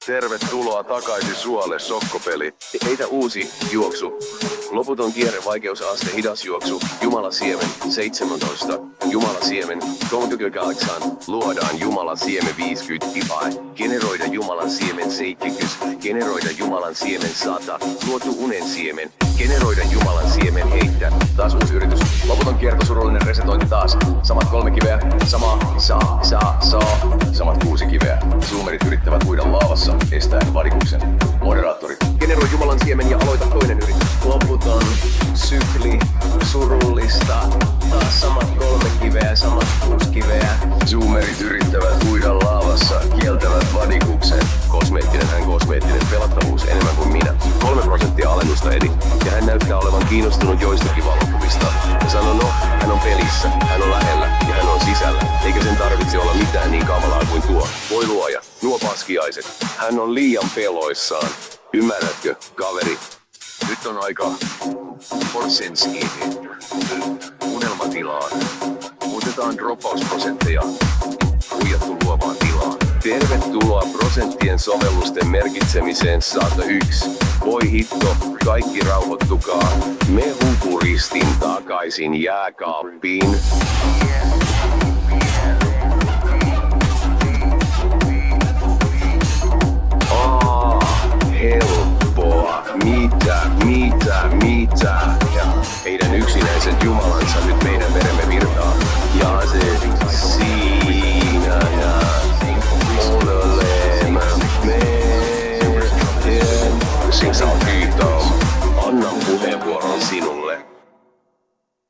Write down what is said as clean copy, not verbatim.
Tervetuloa takaisin Suolle Sokkopeli. Heitä uusi juoksu. Loputon kierre, vaikeusaste, hidas juoksu. Jumala siemen 17. Jumala siemen 38. Luodaan Jumalan siemen 50 pai. Generoida Jumalan siemen 70. Generoida Jumalan siemen 100. Luotu unen siemen. Generoida Jumalan siemen heittää. Taas uusi yritys. Loputon kierto, surullinen resetointi taas. Samat 3 kiveä. Saa. Samat 6 kiveä. Zoomerit yrittävät uida laavassa. Estäen vadikuksen. Moderaattori. Generoi Jumalan siemen ja aloita toinen yritys. Loputon sykli. Surullista. Taas samat 3 kiveä. Samat 6 kiveä. Zoomerit yrittävät uida laavassa. Kieltävät vadikuksen. Kosmeettinen pelattavuus enemmän kuin minä. 3% alennusta Edi. Ja hän näyttää olevan kiinnostunut joistakin valokuvista. Ja sanoo no, hän on pelissä, hän on lähellä ja hän on sisällä. Eikä sen tarvitse olla mitään niin kamalaa kuin tuo. Voi luoja, nuo paskiaiset. Hän on liian peloissaan. Ymmärrätkö, kaveri? Nyt on aika Porsenskiin. Unelmatilaan. Muutetaan droppausprosentteja. Huijattu luovaan tilaan. Tervetuloa prosenttien sovellusten merkitsemiseen 101. Voi hitto, kaikki rauhoittukaa. Me hupuristin takaisin jääkaappiin.